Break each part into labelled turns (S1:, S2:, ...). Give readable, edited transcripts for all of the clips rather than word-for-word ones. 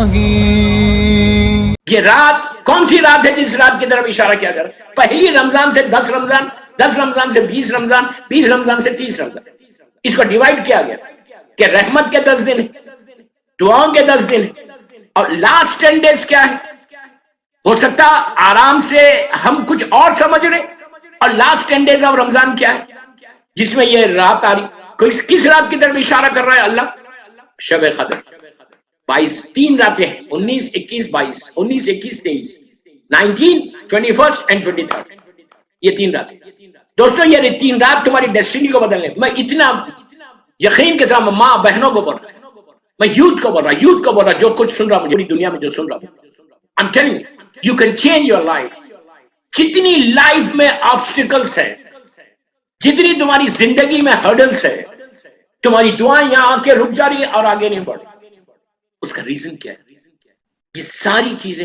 S1: نہیں.
S2: یہ رات کون سی رات ہے جس رات کی طرف اشارہ کیا جا رہا ہے؟ پہلی رمضان سے 10 رمضان، 10 رمضان سے 20 رمضان، 20 رمضان سے 30 رمضان. اس کو ڈیوائیڈ کیا گیا کہ رحمت کے 10 دن ہیں، دعاؤں کے 10 دن ہیں، اور لاسٹ 10 ڈیز کیا ہے؟ ہو سکتا آرام سے ہم کچھ اور سمجھ رہے، اور لاسٹ 10 ڈیز آف رمضان کیا ہے جس میں یہ رات آ رہی؟ کس رات کی طرف اشارہ کر رہا ہے اللہ؟ شب قدر. 22 3 راتیں ہیں، 19 21 22، 19 21 23، 19 21 اینڈ 23. یہ 3 راتیں. دوستو یہ 3 رات تمہاری ڈیسٹینی کو بدلنے. میں اتنا یقین کے ساتھ ماں بہنوں کو بول رہا ہوں، میں یوتھ کو بول رہا جو کچھ سن رہا ہوں، پوری دنیا میں جو سن رہا ہوں. I'm telling you, you can change your life. جتنی لائف میں آبسٹیکلز ہیں، جتنی تمہاری زندگی میں ہرڈلز ہے، تمہاری دعائیں یہاں آ کے رک جا رہی ہے اور آگے نہیں بڑھ. اس کا ریزن کیا ہے؟ یہ ساری چیزیں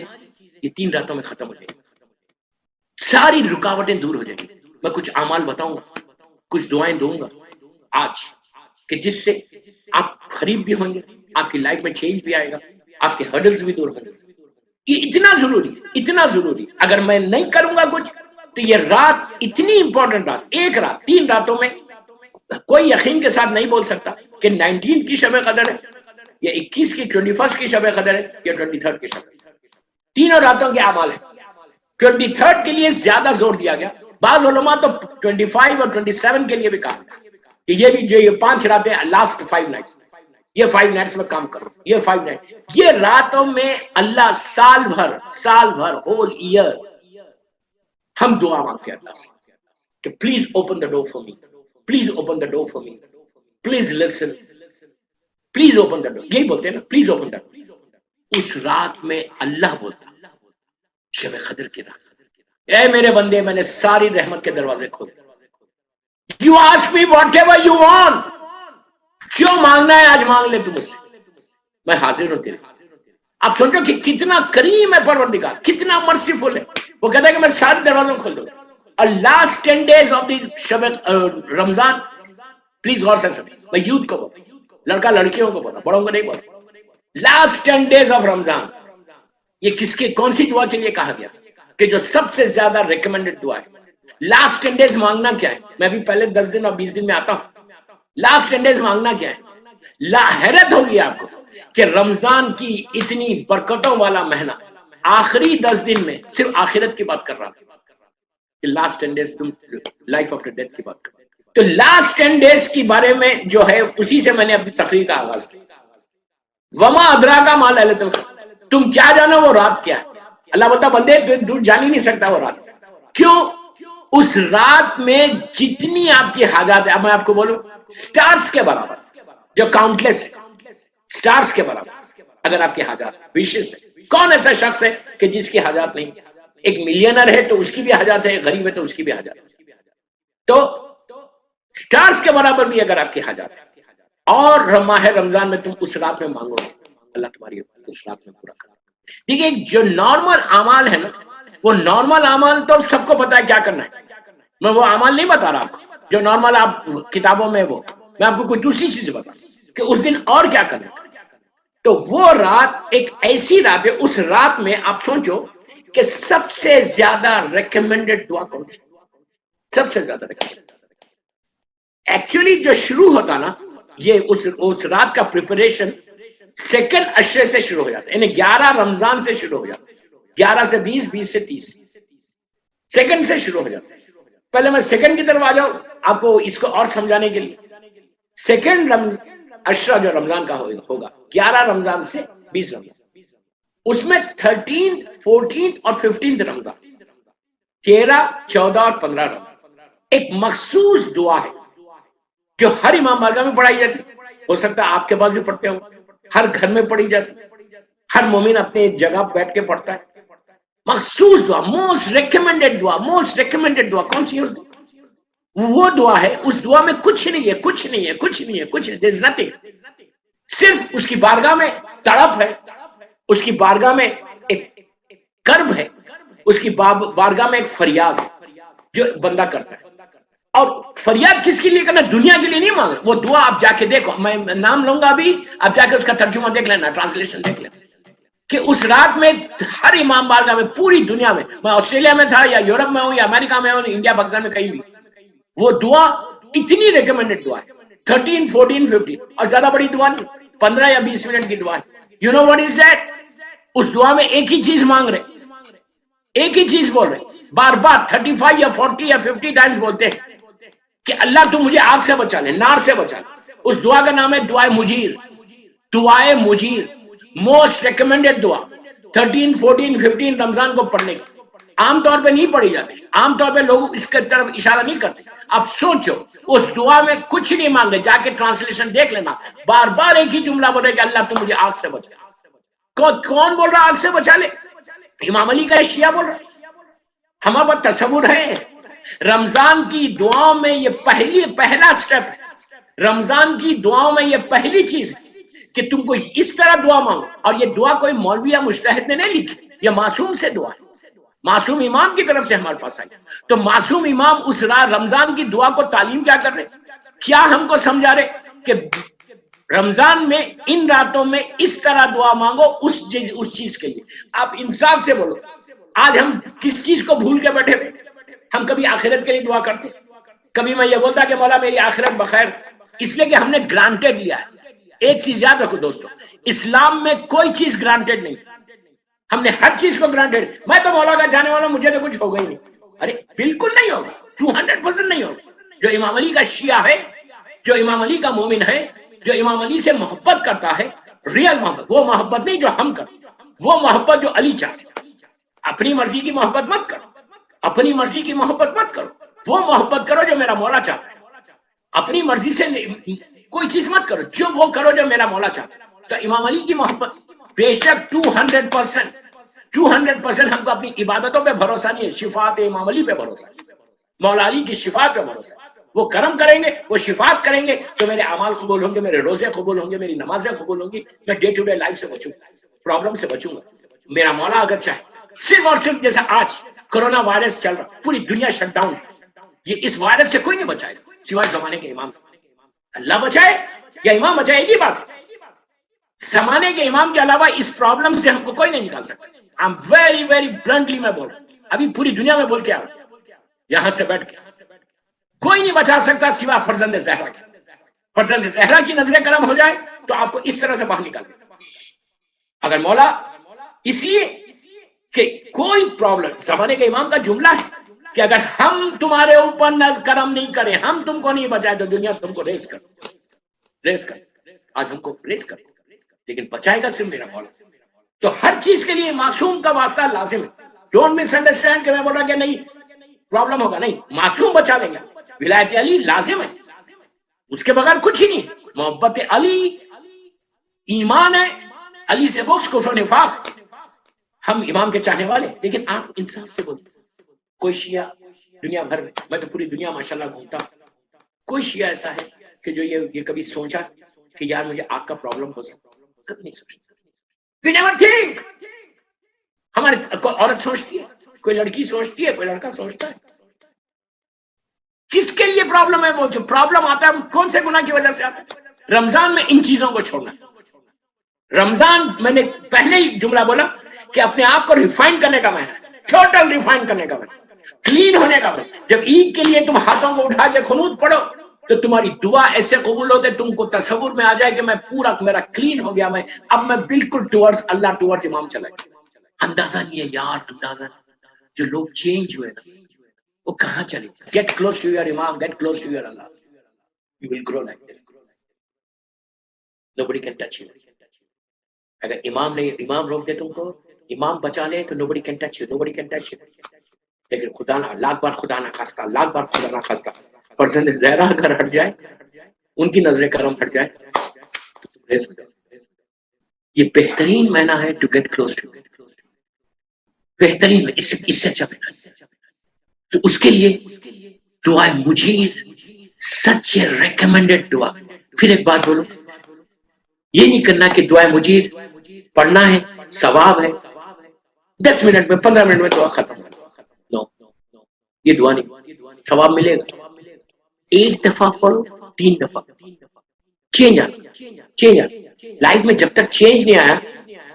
S2: یہ 3 راتوں میں ختم ہو جائیں گی. ساری رکاوٹیں دور ہو جائیں گی. میں کچھ اعمال بتاؤں گا، کچھ دعائیں دوں گا آج کہ جس سے آپ قریب بھی ہوں گے، آپ کی لائف میں چینج بھی آئے گا، آپ کے ہرڈلز بھی دور ہوں گے. یہ اتنا ضروری. اگر میں نہیں کروں گا کچھ تو یہ رات اتنی امپورٹنٹ رات، ایک رات 3 راتوں میں کوئی یقین کے ساتھ نہیں بول سکتا کہ 19 کی شب قدر ہے یا 21 کی 21 کی شب قدر ہے یا 23 کی شب قدر. تینوں راتوں کے اعمال ہیں. 23 کے لیے زیادہ زور دیا گیا. بعض علماء تو 25 اور 27 کے لیے بھی کہا کہ یہ بھی جو یہ 5 راتیں لاسٹ 5 نائٹس، یہ 5 نائٹس میں کام کرو. یہ 5 نائٹ، یہ راتوں میں اللہ سال بھر ہول ایئر ہم دعا مانگتے ہیں اللہ سے کہ please open the door for me, please open the door for me, please listen, please open the door. یہی بولتے ہیں نا، پلیز اوپن دا ڈور. اس رات میں اللہ بولتا شب قدر کی رات، اے میرے بندے میں نے ساری رحمت کے دروازے کھولے. You ask me what ever you want, جو مانگنا ہے آج مانگ لے، تم مجھ سے، میں حاضر ہوں تیرے. آپ سوچو کہ کتنا کریم ہے پروردگار، کتنا مرسیفل ہے. وہ کہتا ہے کہ میں سارے دروازوں کھول دوں. اور لاسٹ 10 days آف دی شب رمضان، پلیز غور سے سنیں، میں یوتھ کو بول، لڑکا لڑکیوں کو بولا، بڑوں کو نہیں بولا. لاسٹ 10 days آف رمضان، یہ کس کے کون سی دعا کے لیے کہا گیا کہ جو سب سے زیادہ ریکمینڈڈ دعا ہے؟ لاسٹ 10 days مانگنا کیا ہے؟ میں بھی پہلے 10 دن اور 20 دن میں آتا ہوں. لاسٹ 10 days مانگنا کیا ہے؟ حیرت ہوگی آپ کو کہ رمضان کی اتنی برکتوں والا مہینہ آخری 10 دن میں صرف آخرت کی بات کر رہا تھا کہ لاسٹ 10 days تم لائف آفٹر ڈیتھ کی بات کر. تو لاسٹ 10 days کی بارے میں جو ہے اسی سے میں نے اپنی تقریر کا آغاز کیا. وما ادراک ما لیلۃ القدر، تم کیا جانو وہ رات کیا ہے؟ اللہ بولتا بندے تو جان ہی نہیں سکتا وہ رات. کیوں؟ اس رات میں جتنی آپ کی حاجات ہے، اب میں آپ کو بولوں سٹارز کے برابر، جو کاؤنٹلیس ہے، سٹارز کے برابر اگر آپ کی حاجات وشز ہے. کون ایسا شخص ہے کہ جس کی حاجات نہیں؟ ایک ملینر ہے تو اس کی بھی حاجات ہے، غریب ہے تو اس کی بھی حاجات ہے. تو سٹارز کے برابر بھی اگر آپ کی حاجات ہے، اور ماہ رمضان میں تم اس رات میں مانگو گے، اللہ تمہاری اس رات میں پورا کرے. دیکھیے جو نارمل اعمال ہے نا، وہ نارمل اعمال تو سب کو پتا ہے کیا کرنا ہے. میں وہ اعمال نہیں بتا رہا آپ کو جو نارمل آپ کتابوں میں، وہ میں آپ کو کوئی دوسری چیز بتا کہ اس دن اور کیا کرنا ہے. تو وہ رات ایک ایسی رات ہے، اس رات میں آپ سوچو کہ سب سے زیادہ ریکمینڈڈ دعا کون سی؟ سب سے زیادہ ریکمینڈڈ ایکچولی جو شروع ہوتا نا، یہ اس رات کا پریپریشن سیکنڈ عشرے سے شروع ہو جاتا ہے، یعنی 11 رمضان سے شروع ہو جاتا ہے. 11 سے 20، 20 سے 30 سیکنڈ سے شروع ہو جاتا ہے. پہلے میں سیکنڈ کی طرف آ جاؤں آپ کو اس کو اور سمجھانے کے لیے. سیکنڈ عشرہ جو رمضان کا ہوگا 11 رمضان سے 20 رمضان، اس میں 13، 14 اور 15 رمضان، 13، 14 اور 15 رمضان ایک مخصوص دعا ہے جو ہر امام بارگاہ میں پڑھائی جاتی. ہو سکتا ہے آپ کے پاس بھی پڑھتے ہو، ہر گھر میں پڑھی جاتی، ہر مومن اپنے جگہ بیٹھ کے پڑھتا ہے. مخصوص دعا، موسٹ ریکمینڈڈ دعا. موسٹ ریکمینڈڈ دعا کون سی ہے؟ وہ دعا ہے، اس دعا میں کچھ نہیں ہے، کچھ نہیں ہے، کچھ نہیں ہے، کچھ there is nothing. صرف اس کی بارگاہ میں تڑپ ہے، اس کی بارگاہ میں ایک کرب ہے، اس کی بارگاہ میں ایک فریاد ہے جو بندہ کرتا ہے. اور فریاد کس کے لیے کرنا؟ دنیا کے لیے نہیں مانگ. وہ دعا آپ جا کے دیکھو، میں نام لوں گا ابھی، آپ جا کے اس کا ترجمہ دیکھ لینا، ٹرانسلیشن دیکھ لینا. کہ اس رات میں ہر امام بارگاہ میں پوری دنیا میں آسٹریلیا میں تھا یا یورپ میں ہوں یا امریکہ میں ہوں انڈیا پاکستان میں کہیں بھی وہ دعا اتنی ریکمینڈڈ دعا ہے 13 14 15 اور زیادہ بڑی دعا نہیں 15 یا 20 منٹ کی دعا ہے you know what is that اس دعا میں ایک ہی چیز مانگ رہے ایک ہی چیز بول رہے بار بار 35 یا 40 یا 50 ٹائمز بولتے ہیں کہ اللہ تو مجھے آگ سے بچا لے نار سے بچا لے اس دعا کا نام ہے دعائے مجیر دعائے مجیر موسٹ ریکمینڈڈ دعا 13 14 15 رمضان کو پڑھنے کی عام طور پہ نہیں پڑھی جاتی عام طور پہ لوگ اس کی طرف اشارہ نہیں کرتے اب سوچو اس دعا میں کچھ نہیں مانگ رہے جا کے ٹرانسلیشن دیکھ لینا بار بار ایک ہی جملہ بول رہے کہ اللہ تو مجھے آگ سے بچا کون بول رہا آگ سے بچا لے امام علی کا شیعہ بول رہا ہمارا بہت تصور ہے رمضان کی دعاؤں میں یہ پہلا سٹیپ ہے رمضان کی دعاؤں میں یہ پہلی چیز ہے کہ تم کو اس طرح دعا مانگو اور یہ دعا کوئی مولوی یا مجتہد نے نہیں لکھی یہ معصوم سے دعا ہے معصوم امام کی طرف سے ہمارے پاس آئی تو معصوم امام اس رمضان کی دعا کو تعلیم کیا کر رہے کیا ہم کو سمجھا رہے کہ رمضان میں ان راتوں میں اس طرح دعا مانگو اس چیز کے لیے آپ انصاف سے بولو آج ہم کس چیز کو بھول کے بیٹھے ہوئے ہم کبھی آخرت کے لیے دعا کرتے کبھی میں یہ بولتا کہ مولا میری آخرت بخیر اس لیے کہ ہم نے گرانٹیڈ لیا ہے ایک چیز یاد رکھو دوستو اسلام میں کوئی چیز گرانٹیڈ نہیں ہم نے ہر چیز کو گرانٹیڈ میں تو مولا کا جانے والا مجھے تو کچھ ہوگا ہی نہیں ارے بالکل نہیں ہوگا 200% نہیں ہوگا جو امام علی کا شیعہ ہے جو امام علی کا مومن ہے جو امام علی سے محبت کرتا ہے ریئل محبت وہ محبت نہیں جو ہم کرتے وہ محبت جو علی چاہتے اپنی مرضی کی محبت مت کرو اپنی مرضی کی محبت مت کرو وہ محبت کرو جو میرا مولا چاہتا ہے اپنی مرضی سے کوئی چیز مت کرو جو وہ کرو جو میرا مولا چاہتا ہے تو امام علی کی محبت بے شک 200% ہم کو اپنی عبادتوں پہ بھروسہ نہیں ہے شفاعت امام علی پہ بھروسہ مولا علی کی شفاعت پہ بھروسہ وہ کرم کریں گے وہ شفاعت کریں گے تو میرے اعمال قبول ہوں گے میرے روزے قبول ہوں گے میری نمازیں قبول ہوں گی میں ڈے ٹو ڈے لائف سے بچوں گا پرابلم سے بچوں گا میرا مولا اگر چاہے صرف اور صرف جیسا آج کورونا وائرس چل رہا پوری دنیا شٹ ڈاؤن یہ اس وائرس سے کوئی نہیں بچائے گا سوائے زمانے کے امام اللہ بچائے یا امام بچائے ایک ہی بات ہے زمانے کے امام کے علاوہ اس پرابلم سے ہم کو کوئی نہیں نکال سکتا I'm very very bluntly میں بول رہا ہوں ابھی پوری دنیا میں بول کے آ رہا ہوں یہاں سے بیٹھ کے کوئی نہیں بچا سکتا سوا فرزند زہرا کے فرزند زہرا کی نظر کرم ہو جائے تو آپ کو اس طرح سے باہر نکال دے اگر مولا اس لیے کہ کوئی پرابلم زمانے کے امام کا جملہ ہے کہ اگر ہم تمہارے اوپر نظر کرم نہیں کریں ہم تم کو نہیں بچائے تو دنیا تم کو ریس کر آج ہم کو ریس کر لیکن بچائے گا صرف میرا مولا تو ہر چیز کے لیے معصوم کا واسطہ لازم ہے ڈونٹ مس انڈرسٹینڈ کہ میں بول رہا کہ نہیں پرابلم ہوگا نہیں معصوم بچا لیں گے ولایت علی لازم ہے اس کے بغیر کچھ ہی نہیں محبت علی ایمان ہے علی سے بغض کفر و نفاق ہم امام کے چاہنے والے لیکن آپ انصاف سے بولیں کوئی شیعہ دنیا بھر میں تو پوری دنیا ماشاءاللہ گھومتا کوئی شیعہ ایسا ہے کہ جو یہ کبھی سوچا کہ یار مجھے آگ کا پرابلم ہو سکتا کبھی نہیں سوچتا We never think. ہماری عورت سوچتی ہے کوئی لڑکی سوچتی ہے کوئی لڑکا سوچتا ہے کس کے لیے پرابلم ہے وہ پرابلم آتا ہے کون سے گناہ کی وجہ سے آتا ہے رمضان میں ان چیزوں کو چھوڑنا رمضان میں نے پہلے ہی جملہ بولا کہ اپنے آپ کو ریفائن کرنے کا مہینہ ٹوٹل ریفائن کرنے کا مہینہ کلین ہونے کا مہینہ جب عید کے لیے تم ہاتھوں کو اٹھا کے قنوت پڑھو تو تمہاری دعا ایسے قبول ہوتے تم کو تصور میں آ جائے کہ میں پورا میرا کلین ہو گیا اب میں بالکل ٹورڈز اللہ ٹورڈز امام چلا گیا اندازہ نہیں ہے یار اندازہ جو لوگ چینج ہوئے نا وہ کہاں چلے گیٹ کلوز ٹو یور امام گیٹ کلوز ٹو یور اللہ you will grow like this nobody can touch you اگر امام روک دے تم کو امام بچا لے تو nobody can touch you لیکن خدا نہ لاکھ بار خدا نہ خواستہ فرزند زہرا اگر ہٹ جائے ان کی نظر کرم ہٹ جائے تو یہ بہترین معنی ہے ٹو گیٹ کلوز ٹو بہترین اس سے اچھا تو اس کے لیے دعا مجیر سچ ریکمینڈڈ دعا پھر ایک بات بولو یہ نہیں کرنا کہ دعا مجیر پڑھنا ہے ثواب ہے 10 منٹ میں 15 منٹ میں دعا ختم نو یہ دعا نہیں ثواب ملے گا ایک دفعہ پڑھو 3 دفعہ چینج آ لائف میں جب تک چینج نہیں آیا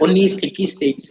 S2: 19, 21, 23,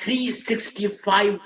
S2: 365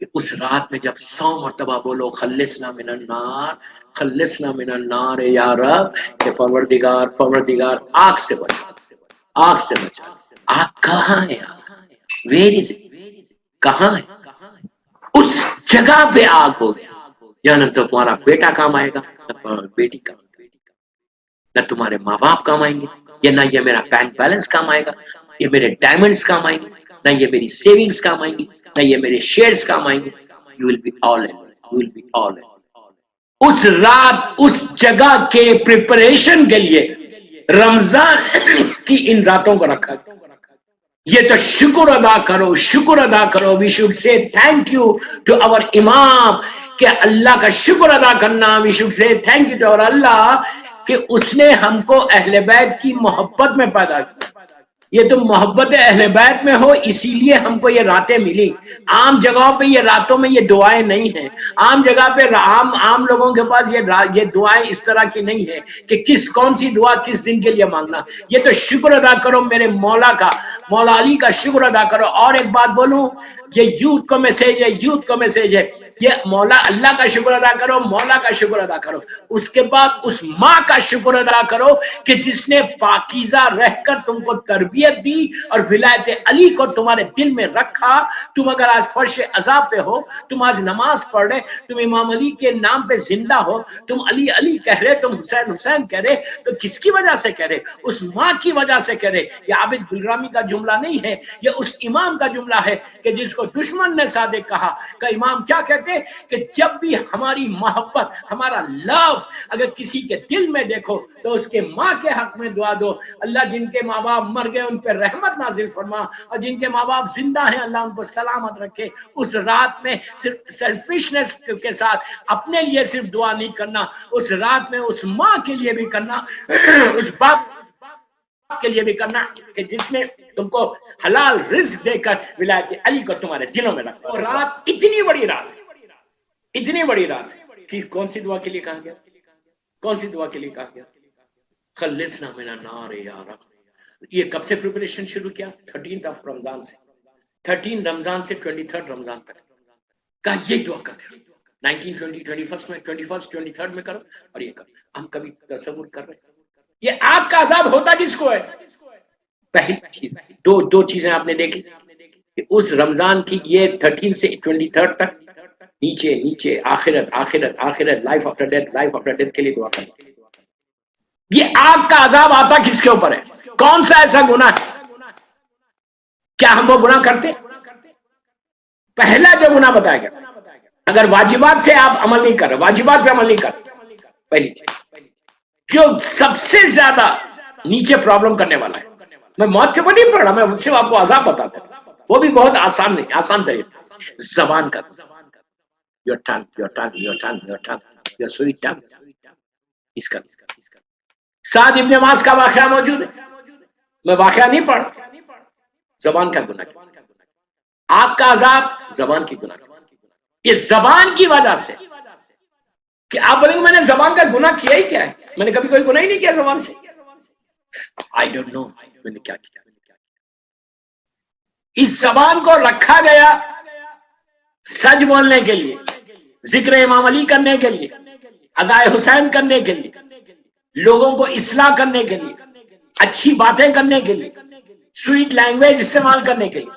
S2: کہ اس رات میں جب 100 مرتبہ بولو خلصنا من النار، خلصنا من النار یا رب، کہ پروردگار پروردگار آگ سے بچا، آگ سے بچا۔ آگ کہاں ہے؟ Where is it? کہاں ہے؟ اس جگہ پہ آگ ہوگی یا نہ تو تمہارا بیٹا کام آئے گا، نہ بیٹی کام، نہ تمہارے ماں باپ کام آئیں گے، یا نہ یہ میرا بینک بیلنس کام آئے گا، یہ میرے ڈائمنڈز کام آئیں گے، نہ یہ میری سیونگز کام آئیں گی، نہ یہ میرے شیئرز کام آئیں گے۔ You will be all in. You will be all in. اس رات اس جگہ کے پریپریشن کے لیے رمضان کی ان راتوں کو رکھا گیا۔ یہ تو شکر ادا کرو، شکر ادا کرو۔ We should say thank you to our امام، کہ اللہ کا شکر ادا کرنا۔ We should say thank you to our اللہ کہ اس نے ہم کو اہل بیت کی محبت میں پیدا کیا۔ یہ تو محبت اہل بیت میں ہو، اسی لیے ہم کو یہ راتیں ملی۔ عام جگہوں پہ یہ راتوں میں یہ دعائیں نہیں ہیں، عام جگہ پہ عام لوگوں کے پاس یہ دعائیں اس طرح کی نہیں ہے کہ کون سی دعا کس دن کے لیے مانگنا۔ یہ تو شکر ادا کرو میرے مولا کا، مولا علی کا شکر ادا کرو۔ اور ایک بات بولوں، یہ یوتھ کو میسج ہے، یوتھ کو میسج ہے، یہ مولا اللہ کا شکر ادا کرو، مولا کا شکر ادا کرو۔ اس کے بعد اس ماں کا شکر ادا کرو کہ جس نے پاکیزہ رہ کر تم کو تربیت دی اور ولایت علی کو تمہارے دل میں رکھا۔ تم اگر آج فرش عذاب پہ ہو، تم آج نماز پڑھ رہے، تم امام علی کے نام پہ زندہ ہو، تم علی علی کہہ رہے، تم حسین حسین کہہ رہے، تو کس کی وجہ سے کہہ رہے؟ اس ماں کی وجہ سے کہہ رہے۔ یہ عابد گلرامی کا جملہ نہیں ہے، یہ اس امام کا جملہ ہے کہ جس کو دشمن نے صادق کہا کہ امام کیا کہتے کہ جب بھی ہماری محبت، ہمارا لو اگر کسی کے دل میں دیکھو تو اس کے ماں کے حق میں دعا دو، اللہ جن کے ماں باپ مر گئے ان پہ رحمت نازل فرما، اور جن کے ماں باپ زندہ ہیں اللہ ان کو سلامت رکھے۔ اس رات میں صرف سیلفشنس کے ساتھ اپنے لیے صرف دعا نہیں کرنا، اس رات میں اس ماں کے لیے بھی کرنا، اس باپ کے لیے بھی کرنا کہ جس نے تم کو حلال رزق دے کر ولایت علی کو تمہارے دلوں میں رکھا۔ اور رات اتنی بڑی رات ہے، اتنی بڑی رات ہے کہ کون سی دعا کے لیے کہا گیا؟ کون سی دعا کے لیے کہا گیا؟ خلصنا من النار یا رب۔ یہ کب سے پریپریشن شروع کیا؟ 13 رمضان سے، 13 رمضان سے 23 رمضان تک کا یہ دعا کرتے ہیں۔ 19 20 21 میں، 21 23 میں کرو اور یہ کرو۔ ہم کبھی تصور کر رہے ہیں یہ آگ کا عذاب ہوتا کس کو ہے؟ پہلی چیز، دو چیزیں آپ نے دیکھی کہ اس رمضان کی یہ 13 سے 23 تک نیچے نیچے آخرت آخرت آخرت، life after death, life after death کے لیے دعا کریں۔ یہ آگ کا عذاب آتا کس کے اوپر ہے؟ کون سا ایسا گناہ ہے؟ کیا ہم وہ گناہ کرتے؟ پہلا جو گناہ بتایا گیا، اگر واجبات سے آپ عمل نہیں کر رہے، واجبات پہ عمل نہیں کر رہے، پہلی چیز جو سب سے زیادہ نیچے پرابلم کرنے والا ہے، میں موت کے اوپر نہیں پڑھ رہا، میں صرف آپ کو عذاب بتاتا ہوں، وہ بھی بہت آسان نہیں، آسان طریقہ، زبان کا، your tongue, your tongue, your tongue, your tongue, your sweet tongue، اس کا سعد ابن معاذ کا واقعہ موجود ہے، میں واقعہ نہیں پڑھ، زبان کا گناہ، آگ کا عذاب زبان کی گناہ، یہ زبان کی وجہ سے کہ آپ بولیں گے میں نے زبان کا گناہ کیا ہی کیا ہے؟ میں نے کبھی کوئی گناہ ہی نہیں کیا زبان سے۔ I don't know میں نے کیا کیا۔ اس زبان کو رکھا گیا سچ بولنے کے لیے، ذکر امام علی کرنے کے لیے، عزائے حسین کرنے کے لیے، لوگوں کو اصلاح کرنے کے لیے، اچھی باتیں کرنے کے لیے، سویٹ لینگویج استعمال کرنے کے لیے۔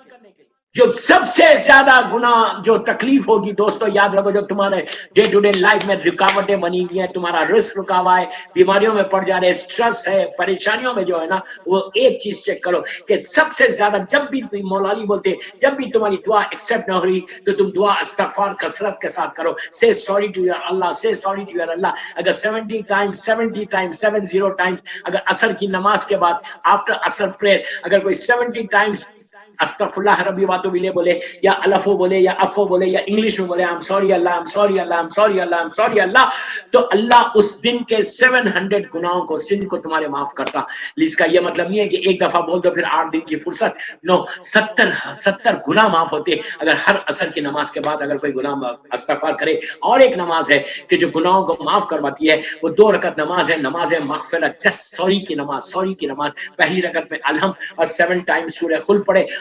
S2: جو سب سے زیادہ گناہ جو تکلیف ہوگی دوستو یاد رکھو، جو تمہارے ڈے ٹو ڈے لائف میں رکاوٹیں بنی ہوئی ہیں، تمہارا رزق رکا ہوا ہے، بیماریوں میں پڑ جا رہے، سٹریس ہے، پریشانیوں میں جو ہے نا، وہ ایک چیز چیک کرو کہ سب سے زیادہ جب بھی مولا علی بولتے جب بھی تمہاری دعا ایکسپٹ نہ ہو رہی تو تم دعا استغفار کثرت کے ساتھ کرو، say sorry to your Allah، say sorry to your Allah۔ اگر 70 times 70 times اگر عصر کی نماز کے بعد آفٹر عصر پریئر اگر کوئی 70 times استغفراللہ ربی واتو بلے بولے، یا الفو بولے، یا افو بولے، یا انگلش میں بولے I'm sorry Allah، I'm sorry Allah، I'm sorry Allah، I'm sorry Allah، تو اللہ اس دن کے 700 گناہوں کو، سن کو تمہارے معاف کرتا۔ اس کا یہ مطلب نہیں ہے کہ ایک دفعہ بول دو پھر 8 دن کی فرصت، نو، 70 گناہ معاف ہوتے اگر ہر عصر کی نماز کے بعد اگر کوئی گناہ استغفار کرے۔ اور ایک نماز ہے کہ جو گناہوں کو معاف کرواتی ہے، وہ 2 رکعت نماز ہے، نماز مغفرت، جسٹ سوری کی نماز، سوری کی نماز۔ پہلی رکعت میں الحمد اور 7 times سورہ خل پڑھے،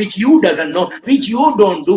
S2: which you doesn't know, which you don't do।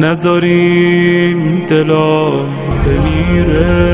S1: نذاریم دلا بمیره